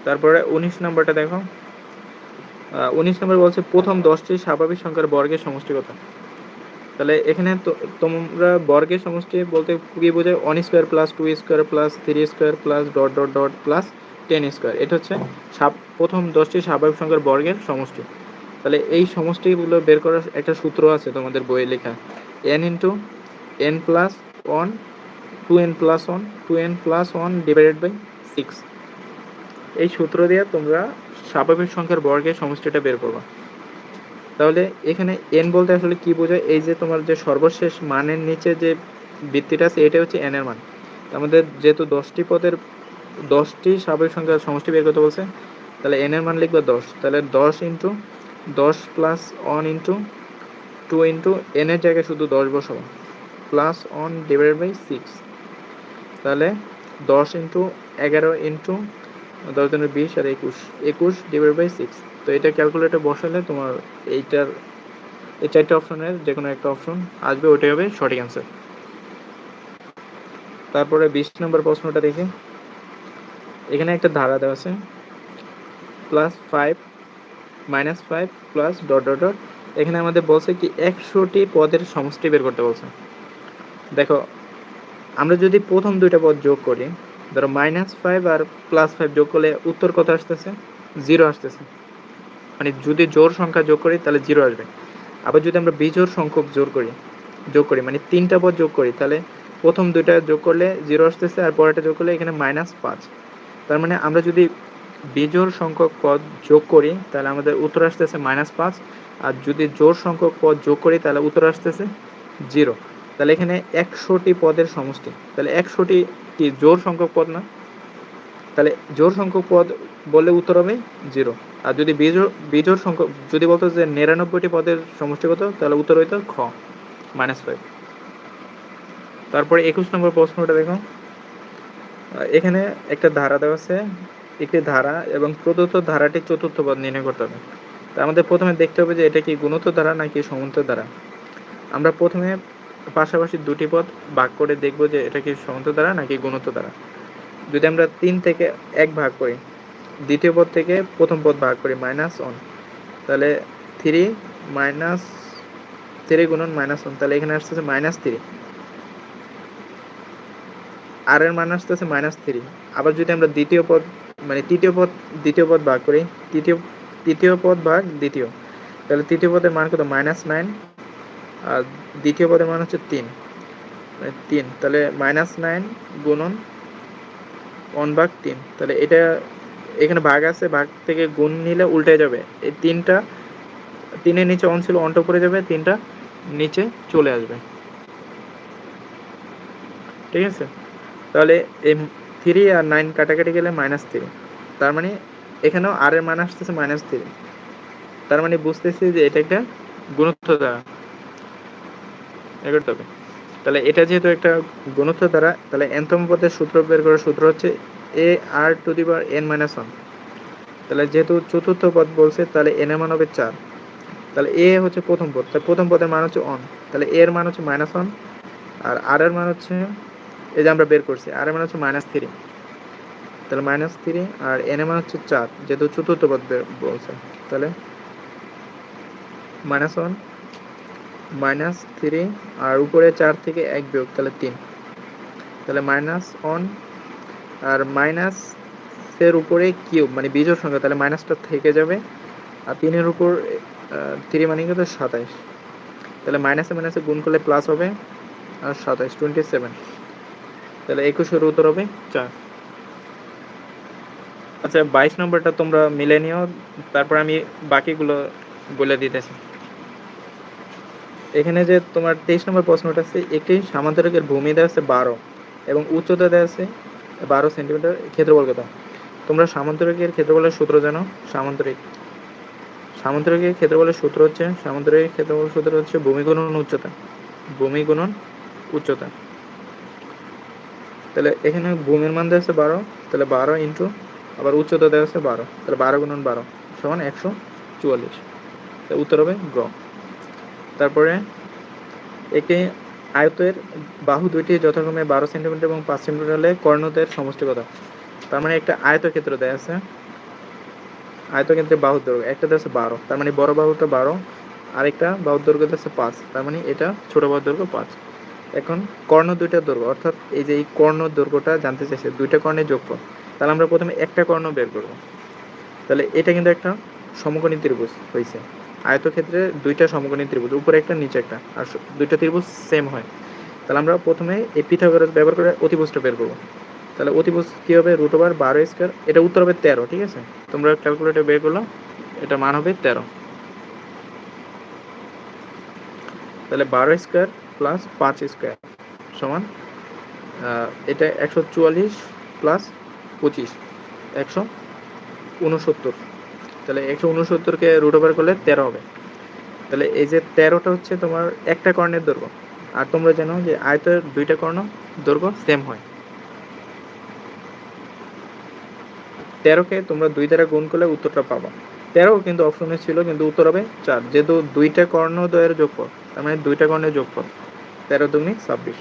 তারপরে 19 নম্বরটা দেখো। 19 নম্বর বলছে প্রথম 10টি স্বাভাবিক সংখ্যার বর্গের সমষ্টি কত। তাহলে এখানে তোমরা বর্গের সমষ্টি বলতে কি বোঝায়, 1 square plus 2 square plus 3 square plus dot dot dot plus 10 square, এটা হচ্ছে প্রথম 10টি স্বাভাবিক সংখ্যার বর্গের সমষ্টি। তাহলে এই সমষ্টিগুলো বের করার একটা সূত্র আছে তোমাদের বইয়ে লেখা, n into n plus 1 2n plus 1 2n plus 1 divided by 6। এই সূত্র দিয়ে তোমরা স্বাভাবিক সংখ্যার বর্গের সমষ্টিটা বের করবা। তাহলে এখানে n বলতে আসলে কি বোঝায়, এই যে তোমার যে সর্বশেষ মানের নিচে যে বৃত্তিটা আছে এটা হচ্ছে n এর মান। আমাদের যেহেতু 10টি স্বাভাবিক সংখ্যার সমষ্টি বের করতে বলছে, তাহলে n এর মান লিখবে 10। তাহলে 10 into 10 plus 1 into 2 into n এর জায়গায় শুধু 10 বসাবো প্লাস 1 ডিভাইডেড বাই 6। তাহলে 10 ইন্টু 11 ইন্টু 10 জনের 20 আর 21 ডিভাইড বাই 6। তো এটা ক্যালকুলেটর বসালে তোমার এই 4টে অপশনের যে কোনো একটা অপশন আসবে, ওইটাই হবে সঠিক অ্যান্সার। তারপরে 20 নম্বর প্রশ্নটা দেখি। এখানে একটা ধারা দেওয়া আছে +5 -5 প্লাস ডট ডট ডট। এখানে আমাদের বলছে কি 100টি পদের সমষ্টি বের করতে বলছে। দেখো, আমরা যদি প্রথম দুইটা পদ যোগ করি, ধরো -5 আর +5 যোগ করলে উত্তর কত আসতেছে, 0 আসতেছে। মানে যদি জোড় সংখ্যা যোগ করি তাহলে 0 আসবে। আবার যদি আমরা বিজোড় সংখ্যক যোগ করি মানে 3টা পদ যোগ করি, তাহলে প্রথম দুইটা যোগ করলে 0 আসতেছে আর পরেরটা যোগ করলে এখানে -5। তার মানে আমরা যদি বিজোড় সংখ্যক পদ যোগ করি তাহলে আমাদের উত্তর আসতেছে -5, আর যদি জোড় সংখ্যক পদ যোগ করি তাহলে উত্তর আসতেছে 0। তাহলে এখানে 100টি পদের সমষ্টি, তাহলে 100টি কি জোড় সংখ্যক পদ না, তাহলে জোড় সংখ্যক পদ বললে উত্তর হবে 0। আর যদি বিজোড় সংখ্যক যদি বলতো যে 99টি পদের সমষ্টি কত, তাহলে উত্তর হইতো খ -5। তারপরে 21 নম্বর প্রশ্নটা দেখো। এখানে একটা ধারা দেওয়া আছে, একটি ধারা এবং প্রদত্ত ধারাটি চতুর্থ পদ নির্ণয় করতে হবে। তা আমাদের প্রথমে দেখতে হবে যে এটা কি গুণিত ধারা নাকি সমন্ত ধারা। আমরা প্রথমে পাশাপাশি দুটি পদ ভাগ করে দেখব যে এটা কি সমন্ত ধারা নাকি গুণিত ধারা। যদি আমরা 3 থেকে 1 ভাগ করি, দ্বিতীয় পদ থেকে প্রথম পদ ভাগ করি -1, তাহলে 3 গুণন -1, তাহলে এখানে আসতেছে -3, আর এর মান আসতেছে -3। আবার যদি আমরা দ্বিতীয় পদ মানে দ্বিতীয় পদ ভাগ করি, তৃতীয় পদ ভাগ দ্বিতীয়, তাহলে তৃতীয় পদের মান কত, -9, আর দ্বিতীয় পদের মান হচ্ছে 3, মানে 3, তাহলে -9 গুণন 1/3। তাহলে এটা এখানে ভাগ আছে, ভাগ থেকে গুণ নিলে উল্টে যাবে, এই 3-এর নিচে 1 ছিল, 1টা উপরে যাবে, 3টা নিচে চলে আসবে। ঠিক আছে, তাহলে এই 3 আর 9 কাটাকাটি গেলে -3, তার মানে এখানেও আর এর মান আসতেছে -3। তার মানে বুঝতেছি যে এটা একটা গুণিত ধারা, এগোতে হবে। তাহলে এটা যেহেতু একটা গুণিত ধারা, তাহলে nতম পদের সূত্র বের করার সূত্র হচ্ছে ar⁻n-1। তাহলে যেহেতু চতুর্থ পদ বলছে, তাহলে n এর মান হবে 4। তাহলে a হচ্ছে প্রথম পদ, তাহলে প্রথম পদের মান হচ্ছে 1, তাহলে a এর মান হচ্ছে -1, আর r এর মান হচ্ছে, এই যে আমরা বের করছি, r এর মান হচ্ছে -3, তাহলে -3, আর n এর মান হচ্ছে 4 যেহেতু চতুর্থ পদ বলছে, তাহলে -1 -3 আর উপরে 4 থেকে 1 বিয়োগ, তাহলে 3, তাহলে -1 আর মাইনাস এর উপরে কিউব মানে বিজোড় সংখ্যা, তাহলে মাইনাসটা থেকে যাবে, আর 3-এর উপর 3 মানে কত, 27, তাহলে মাইনাসে মাইনাসে গুণ করলে প্লাস হবে, আর 27 27, তাহলে 21-এর উত্তর হবে 4। আচ্ছা, 22 নম্বরটা তোমরা মিলে নিও, তারপর আমি বাকিগুলো বলে দিতেছি। এখানে যে তোমার 23 নম্বর প্রশ্নটা আছে, একটি সামান্তরিকের ভূমি দেওয়া আছে 12 এবং উচ্চতা দেওয়া আছে 12 সেন্টিমিটার, ক্ষেত্রফল কত। তোমরা সামান্তরিকের ক্ষেত্রফলের সূত্র জানো। সামান্তরিকের ক্ষেত্রফলের সূত্র হচ্ছে ভূমি গুণন উচ্চতা। তাহলে এখানে ভূমির মান দেওয়া আছে 12, তাহলে 12 ইন্টু আবার উচ্চতা দেওয়া আছে 12, তাহলে 12 গুণন 12 সমান 144, উত্তর হবে গ। তারপরে একটি আয়তের বাহু দুইটি যথাক্রমে 12 সেন্টিমিটার এবং 5 সেন্টিমিটার হলে কর্ণদের সমষ্টি কত। তার মানে একটা আয়তক্ষেত্র দেওয়া আছে, আয়তক্ষেত্রে বাহুর দৈর্ঘ্য একটা আছে 12, তার মানে বড় বাহুটা 12, আরেকটা বাহুর দৈর্ঘ্য আছে 5, তার মানে এটা ছোট বাহুর দৈর্ঘ্য 5। এখন কর্ণ দুইটার দৈর্ঘ্য, অর্থাৎ এই যে এই কর্ণ দৈর্ঘ্যটা জানতে চাইছে, দুইটা কর্ণের যোগফল। তাহলে আমরা প্রথমে একটা কর্ণ বের করব। তাহলে এটা কিন্তু একটা সমকোণী ত্রিভুজ হয়েছে। আয়তক্ষেত্রে দুইটা সমকোণী ত্রিভুজ, উপরে একটা নিচে একটা, আর দুইটা ত্রিভুজ সেম হয়। তাহলে আমরা প্রথমে এই পিথাগোরাস ব্যবহার করে অতিভুজটা বের করব। তাহলে অতিভুজ কী হবে, √12 স্কয়ার, এটা উত্তর হবে 13, ঠিক আছে? তোমরা ক্যালকুলেটর বের করলো, এটা মান হবে 13। তাহলে 12 স্কয়ার প্লাস 5 স্কয়ার সমান এটা 144 প্লাস 25 169। তাহলে 169কে √ওভার করলে 13 হবে। তাহলে এই যে 13টা হচ্ছে তোমার একটা কর্ণের দৈর্ঘ্য। আর তোমরা জানো যে আয়তের দুইটা কর্ণ দৈর্ঘ্য সেম হয়। 13কে তোমরা 2 দ্বারা গুণ করলে উত্তরটা পাবা। 13 কিন্তু অপশনে ছিল, কিন্তু উত্তর হবে 4, যেহেতু দুইটা কর্ণ দ্বয়ের যোগফল, তার মানে দুইটা কর্ণের যোগফল। 13 দুগুণে 26।